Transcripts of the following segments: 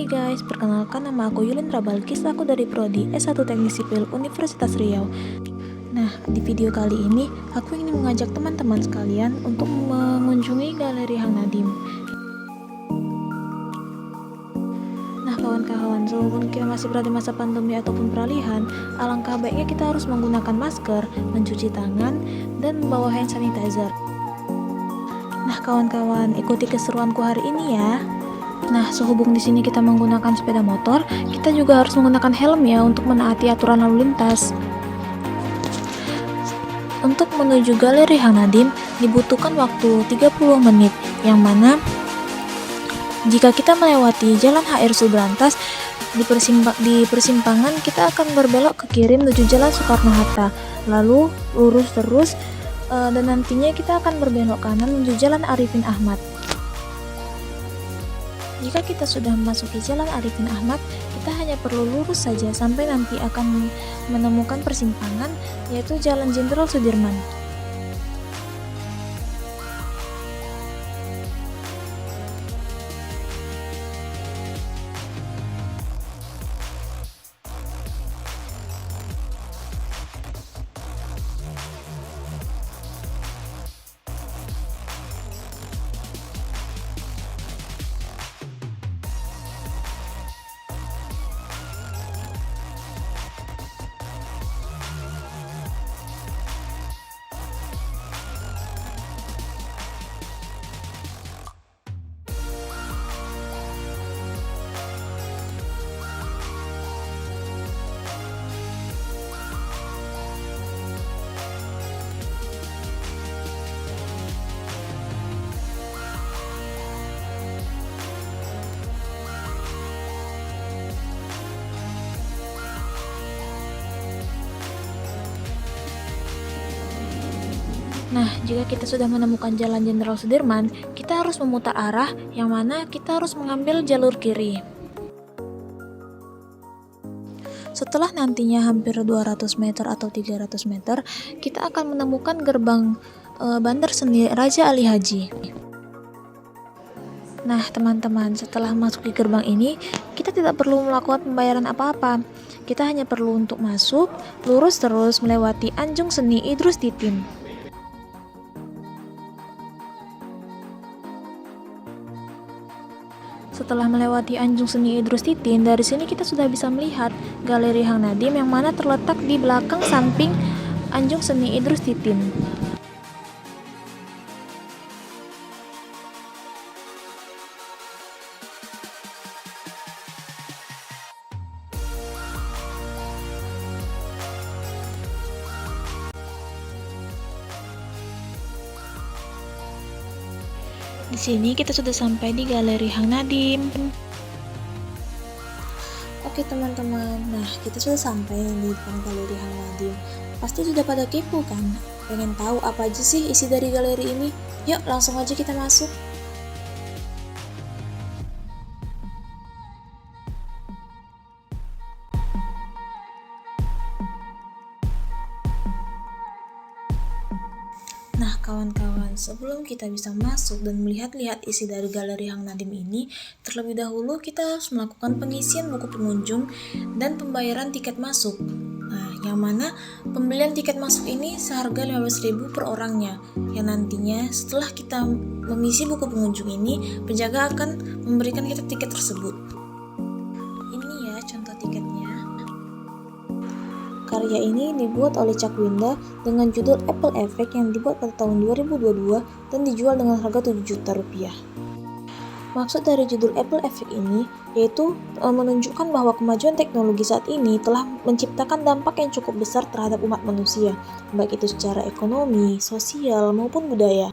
guys, perkenalkan nama aku Yulindra Balkis, aku dari Prodi S1 Teknik Sipil Universitas Riau. Nah, di video kali ini aku ingin mengajak teman-teman sekalian untuk mengunjungi Galeri Hang Nadiem. Nah, kawan-kawan, walaupun kita masih berada di masa pandemi ataupun peralihan, alangkah baiknya kita harus menggunakan masker, mencuci tangan, dan membawa hand sanitizer. Nah, kawan-kawan, ikuti keseruanku hari ini ya. Nah, sehubung di sini kita menggunakan sepeda motor, kita juga harus menggunakan helm ya untuk menaati aturan lalu lintas. Untuk menuju Galeri Hang Nadiem dibutuhkan waktu 30 menit, yang mana jika kita melewati Jalan HR Subrantas di persimpangan kita akan berbelok ke kiri menuju Jalan Soekarno-Hatta, lalu lurus terus dan nantinya kita akan berbelok kanan menuju Jalan Arifin Ahmad. Jika kita sudah memasuki Jalan Arifin Ahmad, kita hanya perlu lurus saja sampai nanti akan menemukan persimpangan, yaitu Jalan Jenderal Sudirman. Nah, jika kita sudah menemukan Jalan Jenderal Sudirman, kita harus memutar arah, yang mana kita harus mengambil jalur kiri. Setelah nantinya hampir 200 meter atau 300 meter, kita akan menemukan gerbang Bandar Seni Raja Ali Haji. Nah, teman-teman, setelah masuk di gerbang ini, kita tidak perlu melakukan pembayaran apa-apa. Kita hanya perlu untuk masuk, lurus terus melewati Anjung Seni Idrus Titin. Setelah melewati Anjung Seni Idrus Titin, dari sini kita sudah bisa melihat Galeri Hang Nadiem yang mana terletak di belakang samping Anjung Seni Idrus Titin. Di sini kita sudah sampai di Galeri Hang Nadiem. Oke teman-teman, nah kita sudah sampai di depan Galeri Hang Nadiem. Pasti sudah pada kepo kan? Pengen tahu apa aja sih isi dari galeri ini? Yuk langsung aja kita masuk. Nah kawan-kawan, sebelum kita bisa masuk dan melihat-lihat isi dari Galeri Hang Nadiem ini, terlebih dahulu kita harus melakukan pengisian buku pengunjung dan pembayaran tiket masuk. Nah, yang mana pembelian tiket masuk ini seharga 15.000 per orangnya, yang nantinya setelah kita mengisi buku pengunjung ini, penjaga akan memberikan kita tiket tersebut. Ini ya contoh tiketnya. Karya ini dibuat oleh Cakwinda dengan judul Apple Effect yang dibuat pada tahun 2022 dan dijual dengan harga 7 juta rupiah. Maksud dari judul Apple Effect ini yaitu menunjukkan bahwa kemajuan teknologi saat ini telah menciptakan dampak yang cukup besar terhadap umat manusia, baik itu secara ekonomi, sosial, maupun budaya.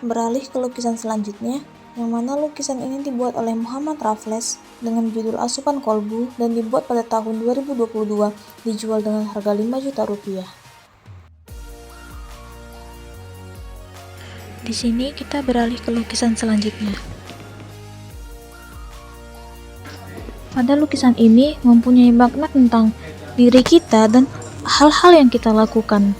Beralih ke lukisan selanjutnya, yang mana lukisan ini dibuat oleh Muhammad Raffles dengan judul Asupan Kolbu dan dibuat pada tahun 2022, dijual dengan harga 5 juta rupiah. Di sini kita beralih ke lukisan selanjutnya. Pada lukisan ini mempunyai makna tentang diri kita dan hal-hal yang kita lakukan.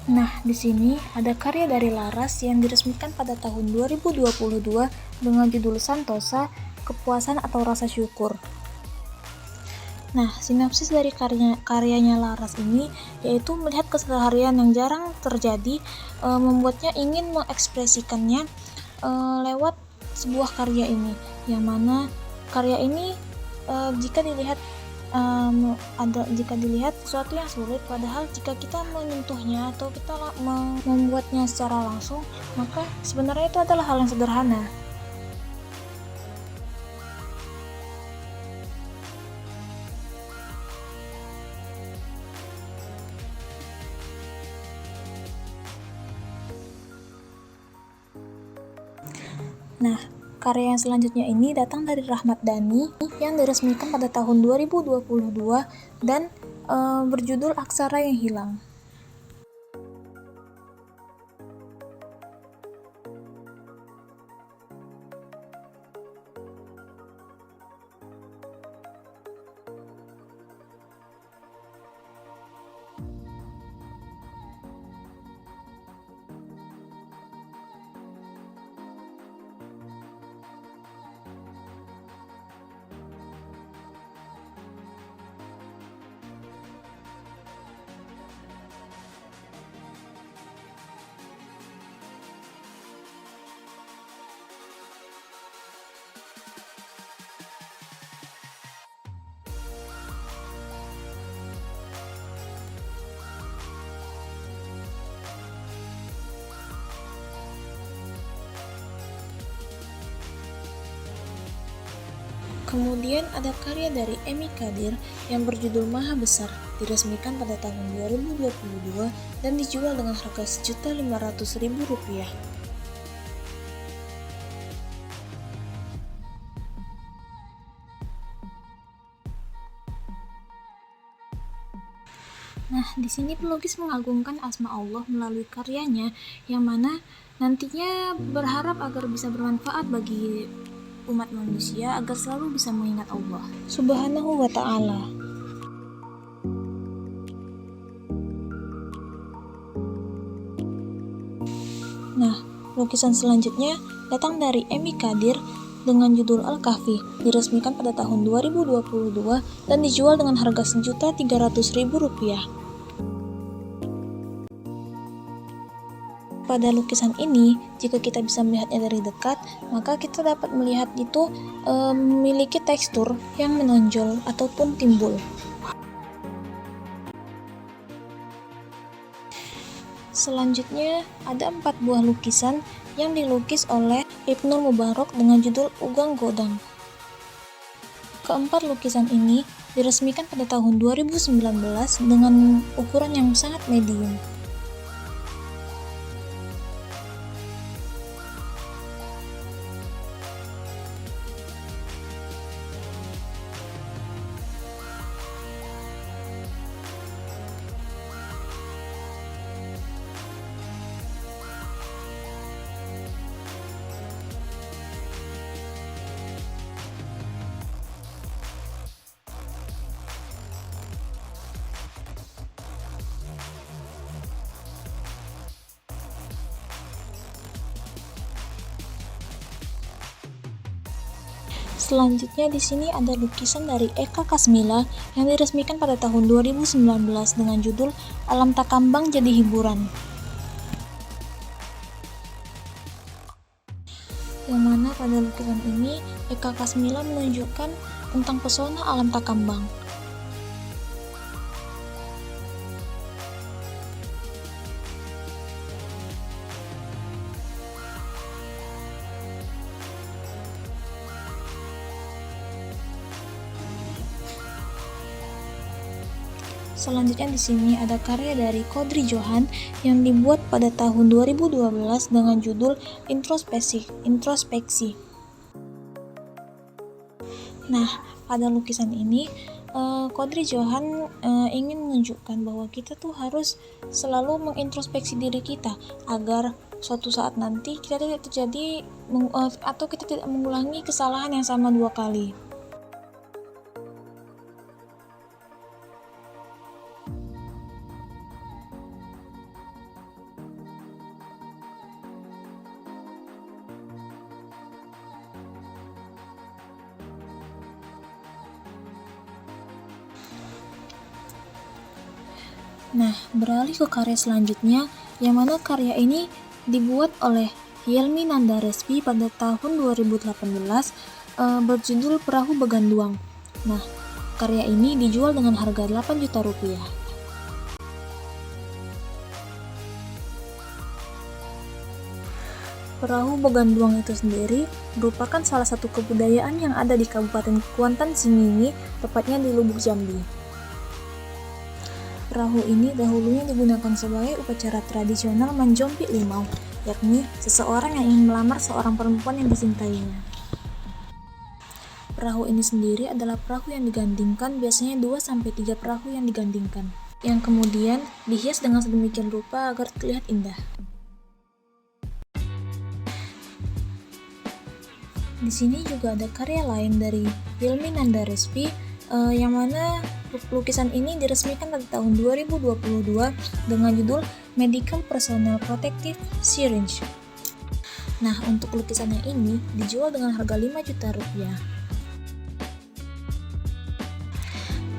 Nah, di sini ada karya dari Laras yang diresmikan pada tahun 2022 dengan judul Santosa, Kepuasan atau Rasa Syukur. Nah, sinopsis dari karyanya Laras ini yaitu melihat keseharian yang jarang terjadi, membuatnya ingin mengekspresikannya lewat sebuah karya ini, yang mana karya ini jika dilihat sesuatu yang sulit, padahal jika kita menyentuhnya atau kita membuatnya secara langsung, maka sebenarnya itu adalah hal yang sederhana. Nah, karya yang selanjutnya ini datang dari Rahmat Dhani yang diresmikan pada tahun 2022 dan berjudul Aksara yang Hilang. Kemudian ada karya dari Emi Kadir yang berjudul Maha Besar, diresmikan pada tahun 2022 dan dijual dengan harga Rp1.500.000. Nah, di sini pelukis mengagungkan asma Allah melalui karyanya, yang mana nantinya berharap agar bisa bermanfaat bagi umat manusia agar selalu bisa mengingat Allah Subhanahu wa Ta'ala. Nah, lukisan selanjutnya datang dari Emi Kadir dengan judul Al-Kahfi, diresmikan pada tahun 2022 dan dijual dengan harga Rp1.300.000. Pada lukisan ini, jika kita bisa melihatnya dari dekat, maka kita dapat melihat itu memiliki tekstur yang menonjol ataupun timbul. Selanjutnya, ada 4 buah lukisan yang dilukis oleh Ibnul Mubarak dengan judul Ugang Godang. Keempat lukisan ini diresmikan pada tahun 2019 dengan ukuran yang sangat medium. Selanjutnya di sini ada lukisan dari Eka Kasmila yang diresmikan pada tahun 2019 dengan judul Alam Takambang Jadi Hiburan. Yang mana pada lukisan ini Eka Kasmila menunjukkan tentang pesona alam Takambang. Selanjutnya di sini ada karya dari Kodri Johan yang dibuat pada tahun 2012 dengan judul Introspeksi. Nah, pada lukisan ini Kodri Johan ingin menunjukkan bahwa kita tuh harus selalu mengintrospeksi diri kita agar suatu saat nanti kita tidak terjadi atau kita tidak mengulangi kesalahan yang sama 2 kali. Nah, beralih ke karya selanjutnya, yang mana karya ini dibuat oleh Yelmi Nandarespi pada tahun 2018, berjudul Perahu Beganduang. Nah, karya ini dijual dengan harga 8 juta rupiah. Perahu Beganduang itu sendiri merupakan salah satu kebudayaan yang ada di Kabupaten Kuantan Sengingi, tepatnya di Lubuk Jambi. Perahu ini dahulunya digunakan sebagai upacara tradisional menjompit limau, yakni seseorang yang ingin melamar seorang perempuan yang dicintainya. Perahu ini sendiri adalah perahu yang digandingkan, biasanya 2-3 perahu yang digandingkan, yang kemudian dihias dengan sedemikian rupa agar terlihat indah. Di sini juga ada karya lain dari Yelmi Nandarespi, yang mana lukisan ini diresmikan pada tahun 2022 dengan judul Medical Personal Protective Syringe. Nah, untuk lukisannya ini dijual dengan harga 5 juta rupiah.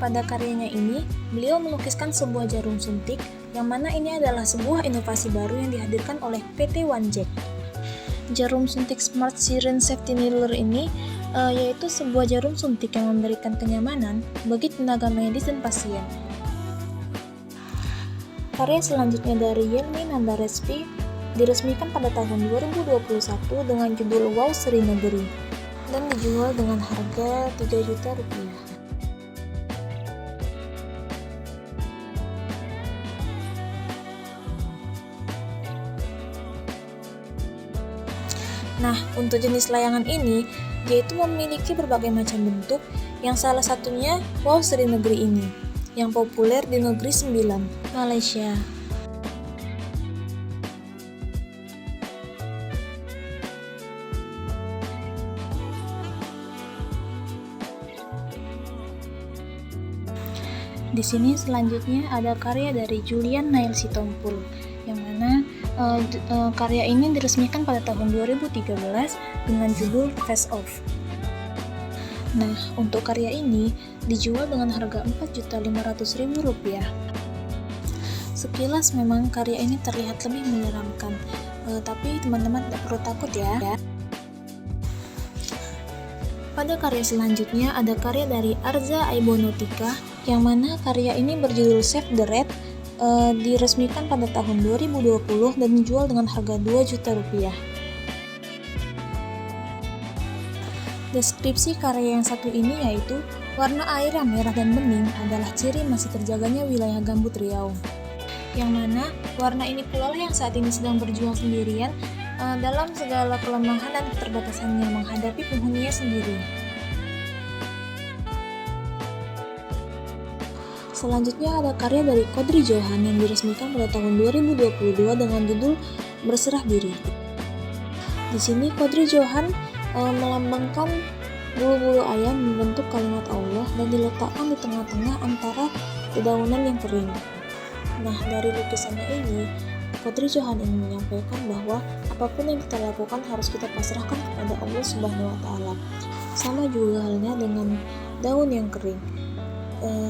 Pada karyanya ini, beliau melukiskan sebuah jarum suntik, yang mana ini adalah sebuah inovasi baru yang dihadirkan oleh PT One-Jack. Jarum suntik Smart Syringe Safety Needle ini yaitu sebuah jarum suntik yang memberikan kenyamanan bagi tenaga medis dan pasien. Karya selanjutnya dari Yelmi Nandarespi diresmikan pada tahun 2021 dengan judul Wow Sri Negeri dan dijual dengan harga 3 juta rupiah. Nah, untuk jenis layangan ini, yaitu memiliki berbagai macam bentuk, yang salah satunya Wow Sri Negeri ini, yang populer di Negeri Sembilan, Malaysia. Di sini selanjutnya ada karya dari Julian Nail Sitompul, yang mana karya ini diresmikan pada tahun 2013 dengan judul Face Off. Nah, untuk karya ini dijual dengan harga Rp4.500.000. Sekilas memang karya ini terlihat lebih menyeramkan, tapi teman-teman tidak perlu takut ya. Pada karya selanjutnya ada karya dari Arza Aibonotika, yang mana karya ini berjudul Save the Rat, diresmikan pada tahun 2020 dan dijual dengan harga 2 juta rupiah. Deskripsi karya yang satu ini yaitu warna air yang merah dan bening adalah ciri masih terjaganya wilayah gambut Riau, yang mana warna ini pula yang saat ini sedang berjuang sendirian dalam segala kelemahan dan keterbatasannya menghadapi penghuninya sendiri. Selanjutnya ada karya dari Kodri Johan yang diresmikan pada tahun 2022 dengan judul Berserah Diri. Di sini Kodri Johan melambangkan bulu-bulu ayam membentuk kalimat Allah dan diletakkan di tengah-tengah antara dedaunan yang kering. Nah, dari lukisannya ini, Kodri Johan ingin menyampaikan bahwa apapun yang kita lakukan harus kita pasrahkan kepada Allah Subhanahu wa Ta'ala. Sama juga halnya dengan daun yang kering.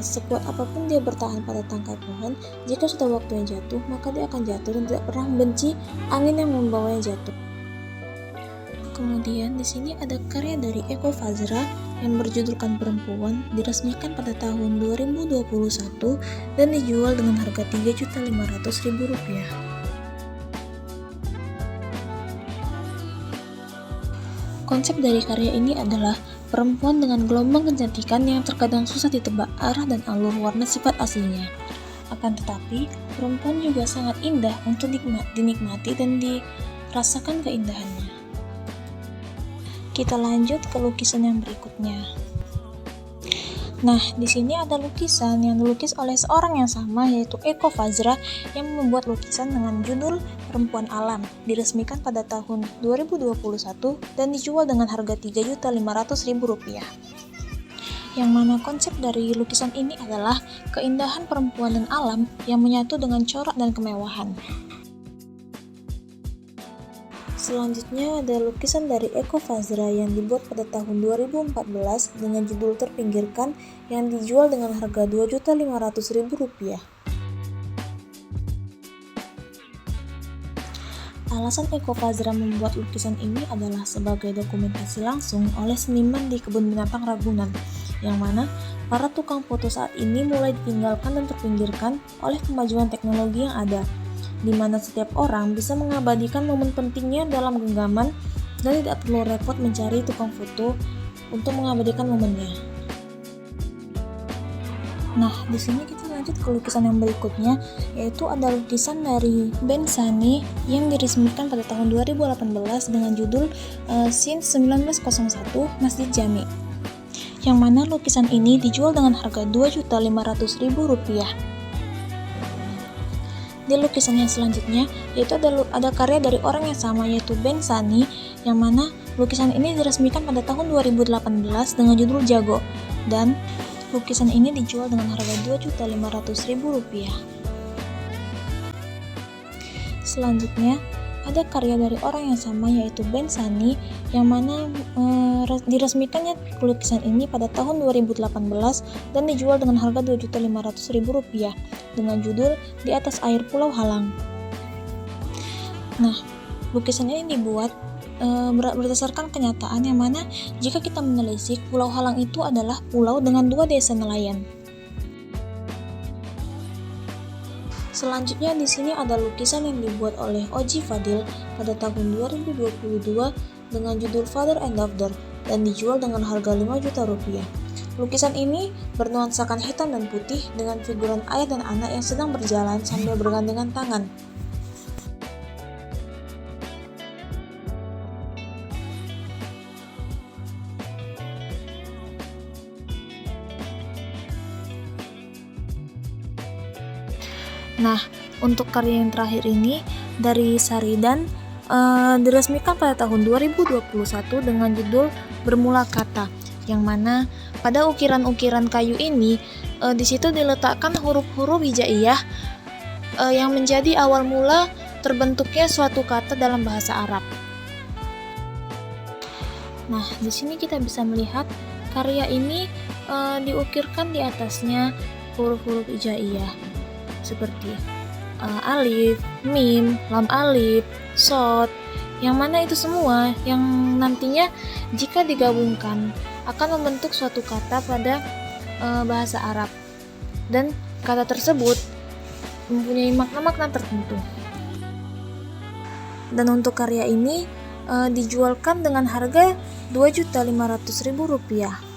Sekuat apapun dia bertahan pada tangkai pohon, jika sudah waktunya jatuh, maka dia akan jatuh dan tidak pernah membenci angin yang membawanya jatuh. Kemudian di sini ada karya dari Eko Fazra yang berjudulkan Perempuan, diresmikan pada tahun 2021 dan dijual dengan harga Rp3.500.000. Konsep dari karya ini adalah perempuan dengan gelombang kecantikan yang terkadang susah ditebak arah dan alur warna sifat aslinya. Akan tetapi, perempuan juga sangat indah untuk dinikmati dan dirasakan keindahannya. Kita lanjut ke lukisan yang berikutnya. Nah, di sini ada lukisan yang dilukis oleh seorang yang sama, yaitu Eko Fazra, yang membuat lukisan dengan judul Perempuan Alam, diresmikan pada tahun 2021 dan dijual dengan harga Rp3.500.000. Yang mana konsep dari lukisan ini adalah keindahan perempuan dan alam yang menyatu dengan corak dan kemewahan. Selanjutnya ada lukisan dari Eko Fazra yang dibuat pada tahun 2014 dengan judul Terpinggirkan yang dijual dengan harga Rp2.500.000. Alasan Eko Fazra membuat lukisan ini adalah sebagai dokumentasi langsung oleh seniman di Kebun Binatang Ragunan, yang mana para tukang foto saat ini mulai ditinggalkan dan terpinggirkan oleh kemajuan teknologi yang ada, di mana setiap orang bisa mengabadikan momen pentingnya dalam genggaman dan tidak perlu repot mencari tukang foto untuk mengabadikan momennya. Nah, di sini kita lanjut ke lukisan yang berikutnya, yaitu ada lukisan dari Ben Sani yang diresmikan pada tahun 2018 dengan judul Scene 1901 Masjid Jami, yang mana lukisan ini dijual dengan harga Rp2.500.000. Di lukisan yang selanjutnya, yaitu ada karya dari orang yang sama, yaitu Ben Sani, yang mana lukisan ini diresmikan pada tahun 2018 dengan judul Jago, dan lukisan ini dijual dengan harga Rp2.500.000. Selanjutnya, ada karya dari orang yang sama, yaitu Ben Sani, yang mana diresmikannya lukisan ini pada tahun 2018 dan dijual dengan harga Rp2.500.000 dengan judul Di Atas Air Pulau Halang. Nah, lukisan ini dibuat berdasarkan kenyataan, yang mana jika kita menelisik, Pulau Halang itu adalah pulau dengan 2 desa nelayan. Selanjutnya di sini ada lukisan yang dibuat oleh Oji Fadil pada tahun 2022 dengan judul Father and Daughter dan dijual dengan harga Rp5 juta. Lukisan ini bernuansakan hitam dan putih dengan figuran ayah dan anak yang sedang berjalan sambil bergandengan tangan. Nah, untuk karya yang terakhir ini dari Saridan diresmikan pada tahun 2021 dengan judul Bermula Kata, yang mana pada ukiran-ukiran kayu ini di situ diletakkan huruf-huruf hijaiyah yang menjadi awal mula terbentuknya suatu kata dalam bahasa Arab. Nah, di sini kita bisa melihat karya ini diukirkan di atasnya huruf-huruf hijaiyah seperti alif, mim, lam alif, shod, yang mana itu semua yang nantinya jika digabungkan akan membentuk suatu kata pada bahasa Arab, dan kata tersebut mempunyai makna-makna tertentu. Dan untuk karya ini dijualkan dengan harga Rp2.500.000.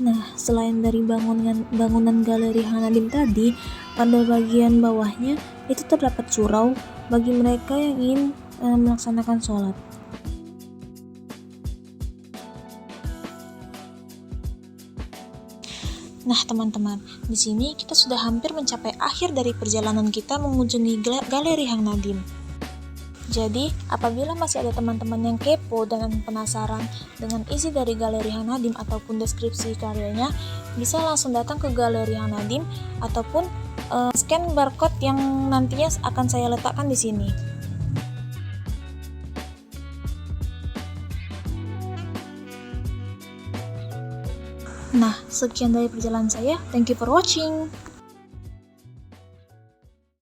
Nah, selain dari bangunan Galeri Hang Nadim tadi, pada bagian bawahnya itu terdapat surau bagi mereka yang ingin melaksanakan sholat. Nah, teman-teman, di sini kita sudah hampir mencapai akhir dari perjalanan kita mengunjungi Galeri Hang Nadim. Jadi, apabila masih ada teman-teman yang kepo dan penasaran dengan isi dari Galeri Hang Nadim ataupun deskripsi karyanya, bisa langsung datang ke Galeri Hang Nadim ataupun scan barcode yang nantinya akan saya letakkan di sini. Nah, sekian dari perjalanan saya. Thank you for watching.